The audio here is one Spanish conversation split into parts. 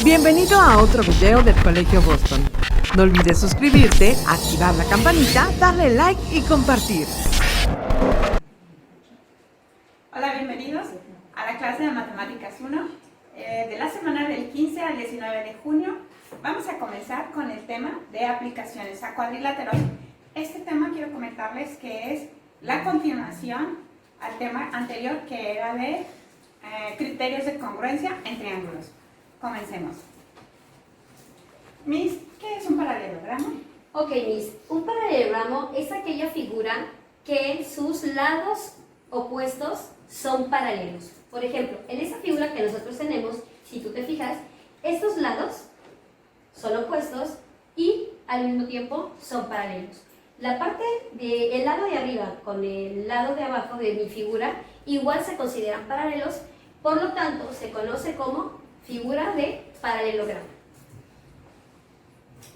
Bienvenido a otro video del Colegio Boston. No olvides suscribirte, activar la campanita, darle like y compartir. Hola, bienvenidos a la clase de Matemáticas 1 de la semana del 15 al 19 de junio. Vamos a comenzar con el tema de aplicaciones a cuadriláteros. Este tema quiero comentarles que es la continuación al tema anterior, que era de criterios de congruencia en triángulos. Comencemos. Miss, ¿qué es un paralelogramo? Ok, Miss, un paralelogramo es aquella figura que sus lados opuestos son paralelos. Por ejemplo, en esa figura que nosotros tenemos, si tú te fijas, estos lados son opuestos y al mismo tiempo son paralelos. La parte del lado de arriba con el lado de abajo de mi figura igual se consideran paralelos, por lo tanto se conoce como figura de paralelogramo.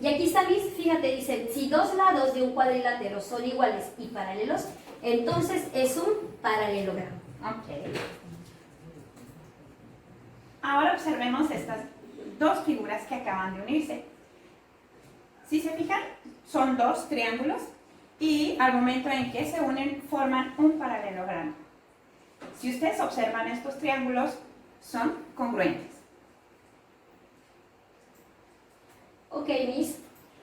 Y aquí está, Miss, fíjate, dice, si dos lados de un cuadrilátero son iguales y paralelos, entonces es un paralelogramo. Ok. Ahora observemos estas dos figuras que acaban de unirse. Si se fijan, son dos triángulos y al momento en que se unen forman un paralelogramo. Si ustedes observan, estos triángulos son congruentes. Ok, Miss.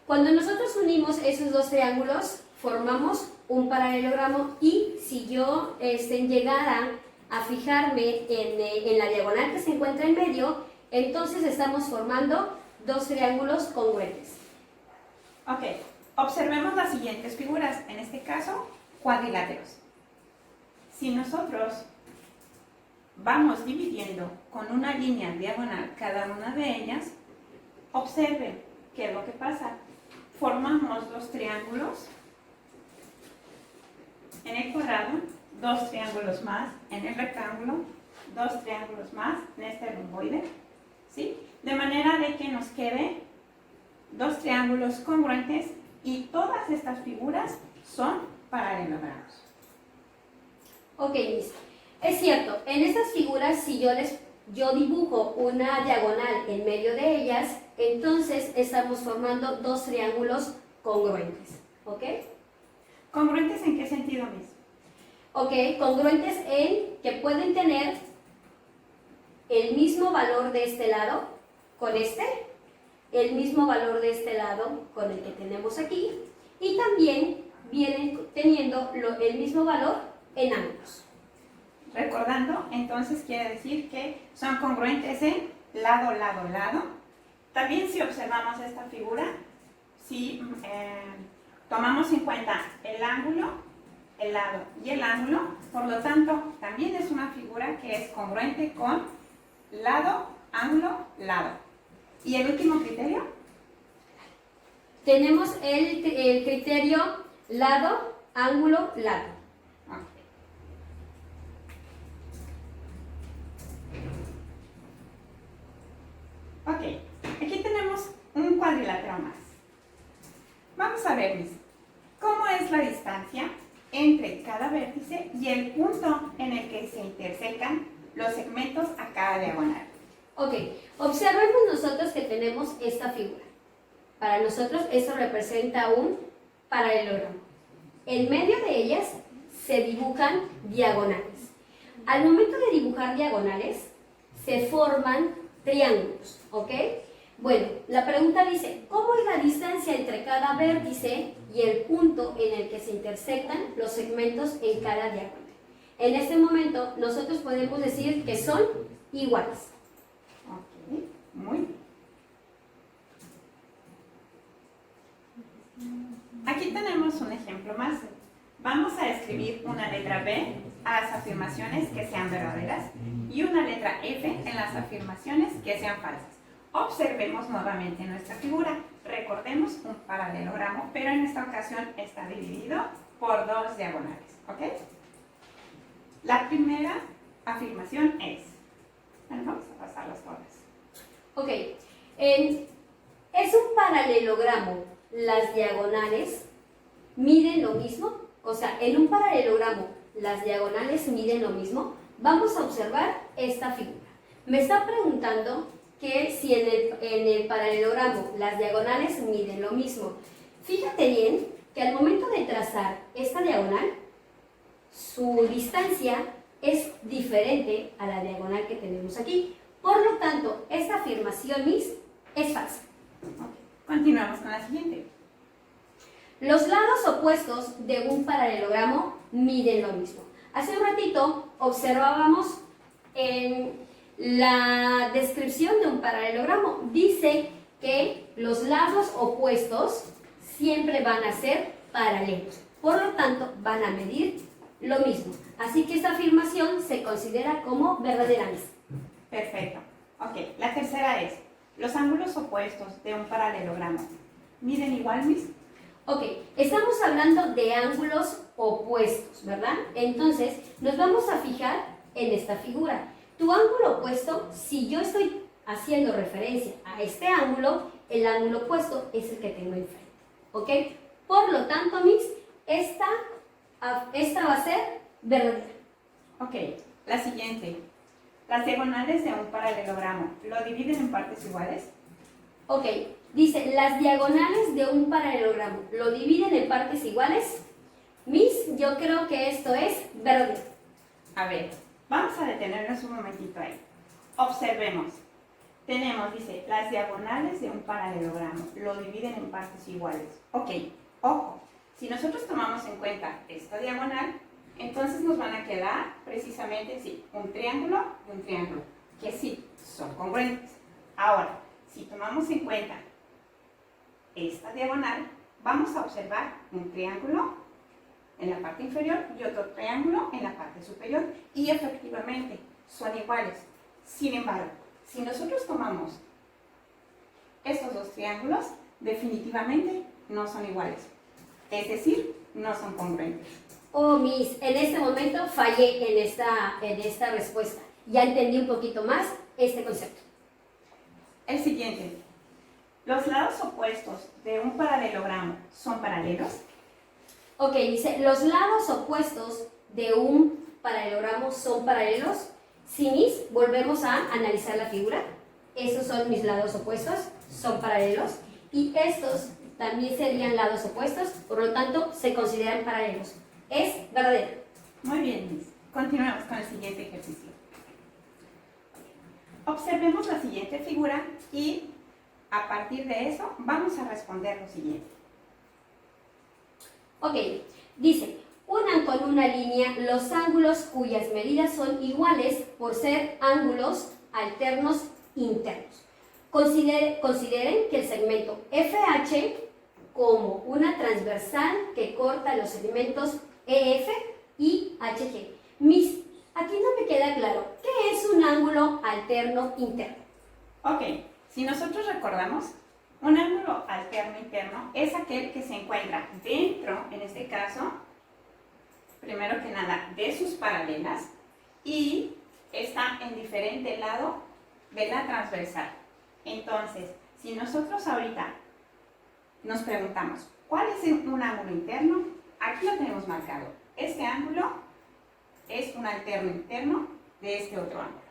Cuando nosotros unimos esos dos triángulos, formamos un paralelogramo y si yo llegara a fijarme en la diagonal que se encuentra en medio, entonces estamos formando dos triángulos congruentes. Ok, observemos las siguientes figuras, en este caso, cuadriláteros. Si nosotros vamos dividiendo con una línea diagonal cada una de ellas, observen qué es lo que pasa. Formamos dos triángulos en el cuadrado, dos triángulos más en el rectángulo, dos triángulos más en este romboide, ¿sí? De manera de que nos quede dos triángulos congruentes y todas estas figuras son paralelogramos. Ok, Miss. Es cierto, en estas figuras, si yo dibujo una diagonal en medio de ellas, entonces estamos formando dos triángulos congruentes. ¿Ok? ¿Congruentes en qué sentido, Miss? Ok, congruentes en que pueden tener el mismo valor de este lado con este, el mismo valor de este lado con el que tenemos aquí, y también vienen teniendo el mismo valor en ambos. Recordando, entonces quiere decir que son congruentes en lado, lado, lado. También si observamos esta figura, si tomamos en cuenta el ángulo, el lado y el ángulo, por lo tanto, también es una figura que es congruente con lado, ángulo, lado. ¿Y el último criterio? Tenemos el criterio lado, ángulo, lado. Ok, aquí tenemos un cuadrilátero más. Vamos a ver, Miss, ¿cómo es la distancia entre cada vértice y el punto en el que se intersecan los segmentos a cada diagonal? Ok, observemos nosotros que tenemos esta figura. Para nosotros esto representa un paralelogramo. En medio de ellas se dibujan diagonales. Al momento de dibujar diagonales, se forman triángulos, ¿ok? Bueno, la pregunta dice, ¿cómo es la distancia entre cada vértice y el punto en el que se intersectan los segmentos en cada diagonal? En este momento, nosotros podemos decir que son iguales. Ok, muy bien. Aquí tenemos un ejemplo más. Vamos a escribir una letra B a las afirmaciones que sean verdaderas y una letra F en las afirmaciones que sean falsas. Observemos nuevamente nuestra figura. Recordemos un paralelogramo, pero en esta ocasión está dividido por dos diagonales. ¿Ok? La primera afirmación es... Bueno, vamos a pasarlas todas. Ok, es un paralelogramo. Las diagonales miden lo mismo. O sea, en un paralelogramo las diagonales miden lo mismo. Vamos a observar esta figura. Me está preguntando que si en el paralelogramo las diagonales miden lo mismo. Fíjate bien que al momento de trazar esta diagonal, su distancia es diferente a la diagonal que tenemos aquí. Por lo tanto, esta afirmación, Miss, es falsa. Continuamos con la siguiente. Los lados opuestos de un paralelogramo miden lo mismo. Hace un ratito observábamos en la descripción de un paralelogramo. Dice que los lados opuestos siempre van a ser paralelos. Por lo tanto, van a medir lo mismo. Así que esta afirmación se considera como verdadera, Miss. Perfecto. Ok, la tercera es, los ángulos opuestos de un paralelogramo, ¿miden igual, Miss? Ok, estamos hablando de ángulos opuestos, ¿verdad? Entonces, nos vamos a fijar en esta figura. Tu ángulo opuesto, si yo estoy haciendo referencia a este ángulo, el ángulo opuesto es el que tengo enfrente, ¿ok? Por lo tanto, Miss, esta va a ser verdadera. Ok, la siguiente. Las diagonales de un paralelogramo, ¿lo dividen en partes iguales? Ok, dice, las diagonales de un paralelogramo, ¿lo dividen en partes iguales? Miss, yo creo que esto es verdadero. A ver, vamos a detenernos un momentito ahí. Observemos. Tenemos, dice, las diagonales de un paralelogramo, ¿lo dividen en partes iguales? Ok, ojo, si nosotros tomamos en cuenta esta diagonal, entonces nos van a quedar precisamente, sí, un triángulo y un triángulo, que sí, son congruentes. Ahora, si tomamos en cuenta esta diagonal, vamos a observar un triángulo en la parte inferior y otro triángulo en la parte superior, y efectivamente son iguales. Sin embargo, si nosotros tomamos estos dos triángulos, definitivamente no son iguales, es decir, no son congruentes. Oh, Miss, en este momento fallé en esta respuesta. Ya entendí un poquito más este concepto. El siguiente. ¿Los lados opuestos de un paralelogramo son paralelos? Ok, dice, los lados opuestos de un paralelogramo son paralelos. Sí, Miss, volvemos a analizar la figura. Estos son mis lados opuestos, son paralelos. Y estos también serían lados opuestos, por lo tanto, se consideran paralelos. Es verdadero. Muy bien, Miss. Continuamos con el siguiente ejercicio. Observemos la siguiente figura y a partir de eso vamos a responder lo siguiente. Ok, dice, unan con una línea los ángulos cuyas medidas son iguales por ser ángulos alternos internos. Consideren que el segmento FH como una transversal que corta los segmentos EF y HG. Miss, aquí no me queda claro, ¿qué es un ángulo alterno interno? Ok, si nosotros recordamos, un ángulo alterno interno es aquel que se encuentra dentro, en este caso, primero que nada, de sus paralelas y está en diferente lado de la transversal. Entonces, si nosotros ahorita nos preguntamos, ¿cuál es un ángulo interno? Aquí lo tenemos marcado. Este ángulo es un alterno interno de este otro ángulo.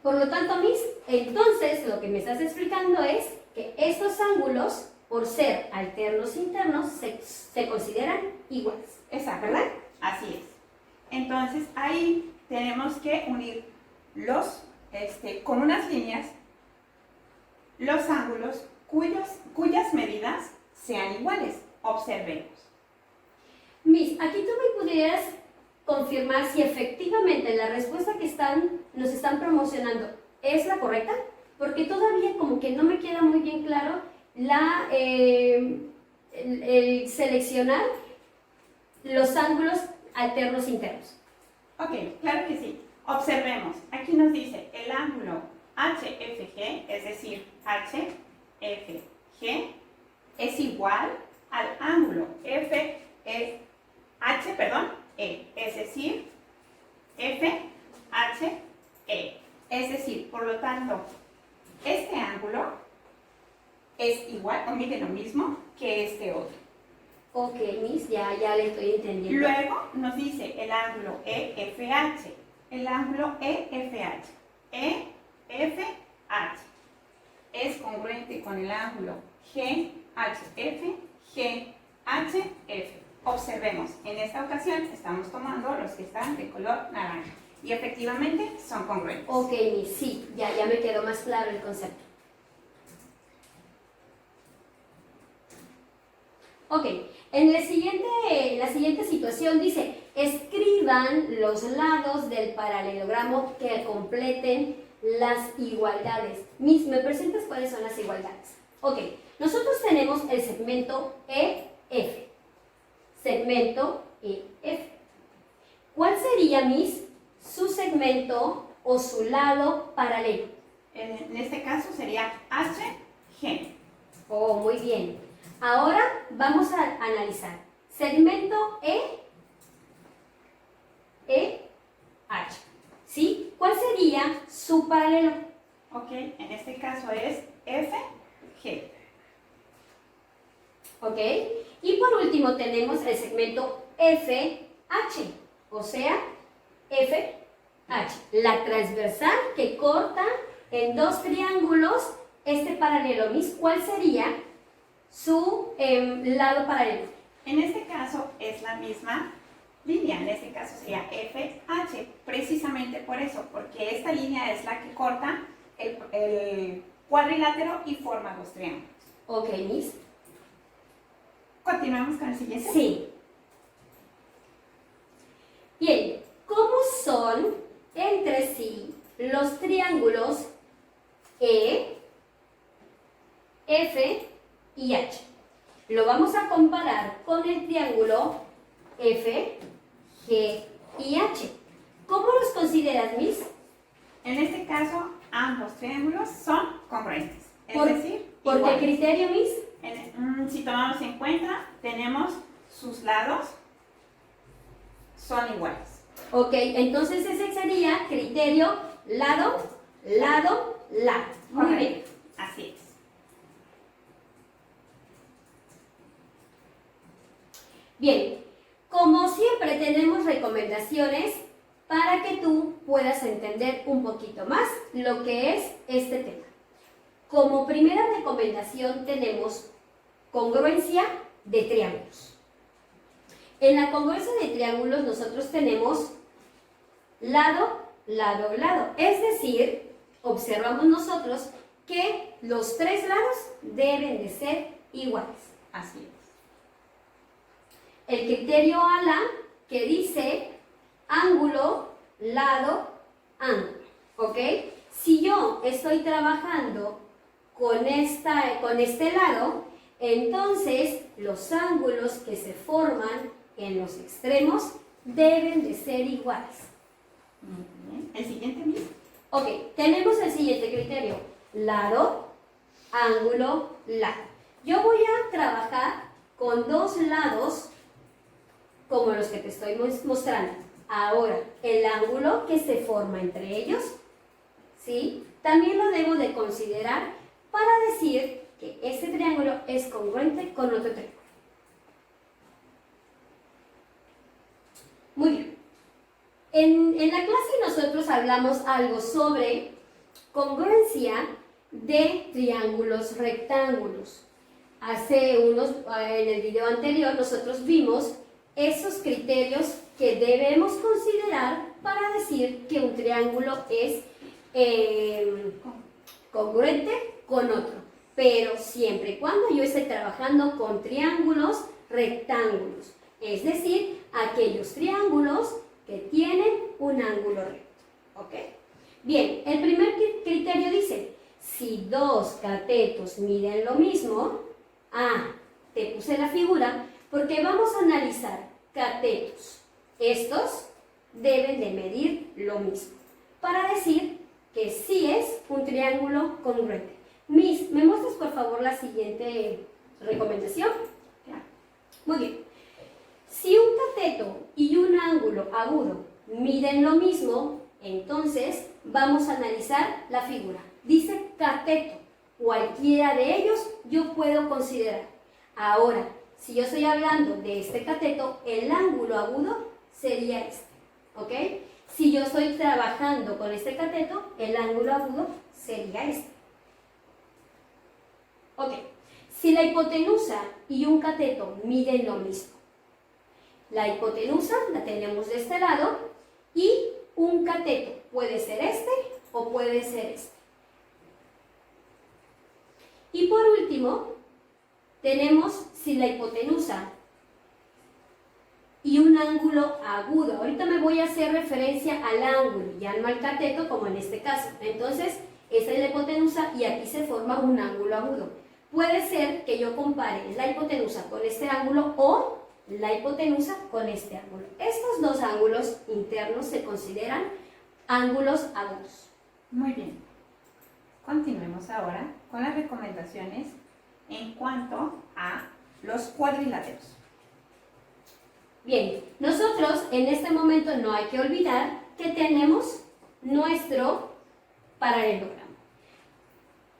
Por lo tanto, Miss, entonces lo que me estás explicando es que estos ángulos, por ser alternos internos, se consideran iguales. Exacto, ¿verdad? Así es. Entonces, ahí tenemos que unir con unas líneas los ángulos cuyas medidas sean iguales. Observemos. Miss, aquí tú me pudieras confirmar si efectivamente la respuesta que nos están promocionando es la correcta, porque todavía como que no me queda muy bien claro el seleccionar los ángulos alternos internos. Ok, claro que sí. Observemos. Aquí nos dice el ángulo HFG, es decir, HFG es igual al ángulo HE, es decir, FHE. Es decir, por lo tanto, este ángulo es igual o mide lo mismo que este otro. Ok, Miss, ya le estoy entendiendo. Luego nos dice el ángulo EFH. El ángulo EFH. E GHF es congruente con el ángulo GHF, GHF. Observemos, en esta ocasión estamos tomando los que están de color naranja y efectivamente son congruentes. Ok, Miss, sí, ya me quedó más claro el concepto. Ok, en la siguiente situación dice, escriban los lados del paralelogramo que completen las igualdades. Miss, ¿me presentas cuáles son las igualdades? Ok, nosotros tenemos el segmento EF. Segmento EF. ¿Cuál sería, Miss, su segmento o su lado paralelo? En este caso sería HG. Oh, muy bien. Ahora vamos a analizar. Segmento H. ¿Sí? ¿Cuál sería su paralelo? Ok, en este caso es FG. ¿Ok? Y por último tenemos el segmento FH, o sea, FH, la transversal que corta en dos triángulos este paralelo. Miss, ¿cuál sería su lado paralelo? En este caso es la misma línea, en este caso sería FH, precisamente por eso, porque esta línea es la que corta el cuadrilátero y forma dos triángulos. Ok, Miss. ¿Continuamos con el siguiente? Sí. Bien, ¿cómo son entre sí los triángulos E, F y H? Lo vamos a comparar con el triángulo F, G y H. ¿Cómo los consideras, Miss? En este caso, ambos triángulos son congruentes. ¿Por qué criterio, Miss? Si tomamos en cuenta, tenemos sus lados son iguales. Ok, entonces ese sería criterio lado, lado, lado. Muy Correcto. bien. Así es. Bien, como siempre tenemos recomendaciones para que tú puedas entender un poquito más lo que es este tema. Como primera recomendación tenemos congruencia de triángulos. En la congruencia de triángulos nosotros tenemos lado, lado, lado. Es decir, observamos nosotros que los tres lados deben de ser iguales. Así es. El criterio ALA que dice ángulo, lado, ángulo. ¿Ok? Si yo estoy trabajando con este lado, entonces los ángulos que se forman en los extremos deben de ser iguales. Muy bien. ¿El siguiente, Miss? Ok, tenemos el siguiente criterio. Lado, ángulo, lado. Yo voy a trabajar con dos lados como los que te estoy mostrando. Ahora, el ángulo que se forma entre ellos, ¿sí? También lo debo de considerar para decir que este triángulo es congruente con otro triángulo. Muy bien. En la clase nosotros hablamos algo sobre congruencia de triángulos rectángulos. En el video anterior nosotros vimos esos criterios que debemos considerar para decir que un triángulo es congruente con otro, pero siempre y cuando yo esté trabajando con triángulos rectángulos, es decir, aquellos triángulos que tienen un ángulo recto. ¿Ok? Bien, el primer criterio dice, si dos catetos miden lo mismo, te puse la figura porque vamos a analizar catetos. Estos deben de medir lo mismo para decir que sí es un triángulo congruente. Miss, ¿me muestras por favor la siguiente recomendación? Claro. Muy bien. Si un cateto y un ángulo agudo miden lo mismo, entonces vamos a analizar la figura. Dice cateto, cualquiera de ellos yo puedo considerar. Ahora, si yo estoy hablando de este cateto, el ángulo agudo sería este, ¿ok? Si yo estoy trabajando con este cateto, el ángulo agudo sería este. Ok, si la hipotenusa y un cateto miden lo mismo, la hipotenusa la tenemos de este lado y un cateto puede ser este o puede ser este. Y por último, tenemos si la hipotenusa y un ángulo agudo. Ahorita me voy a hacer referencia al ángulo, ya no al cateto como en este caso. Entonces, esta es la hipotenusa y aquí se forma un ángulo agudo. Puede ser que yo compare la hipotenusa con este ángulo o la hipotenusa con este ángulo. Estos dos ángulos internos se consideran ángulos agudos. Muy bien. Continuemos ahora con las recomendaciones en cuanto a los cuadriláteros. Bien, nosotros en este momento no hay que olvidar que tenemos nuestro paralelogramo.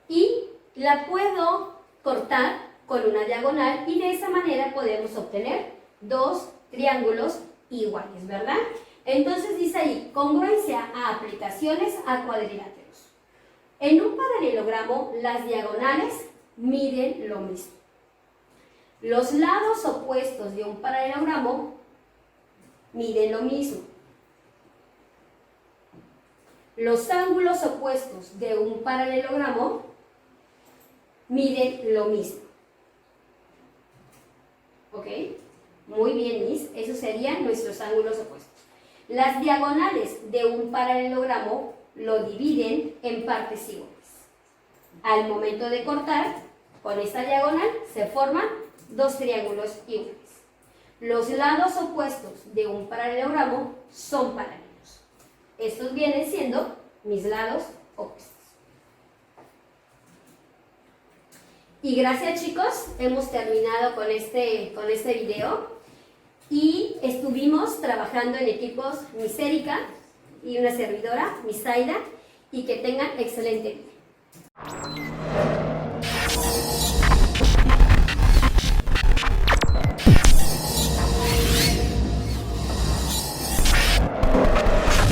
Y la puedo cortar con una diagonal y de esa manera podemos obtener dos triángulos iguales, ¿verdad? Entonces dice ahí, congruencia a aplicaciones a cuadriláteros. En un paralelogramo, las diagonales miden lo mismo. Los lados opuestos de un paralelogramo miden lo mismo. Los ángulos opuestos de un paralelogramo miden lo mismo. ¿Ok? Muy bien, Miss. Esos serían nuestros ángulos opuestos. Las diagonales de un paralelogramo lo dividen en partes iguales. Al momento de cortar, con esta diagonal se forman dos triángulos iguales. Los lados opuestos de un paralelogramo son paralelos. Estos vienen siendo mis lados opuestos. Y gracias, chicos, hemos terminado con este video y estuvimos trabajando en equipos Miss Erika y una servidora, Miss Zaida, y que tengan excelente día.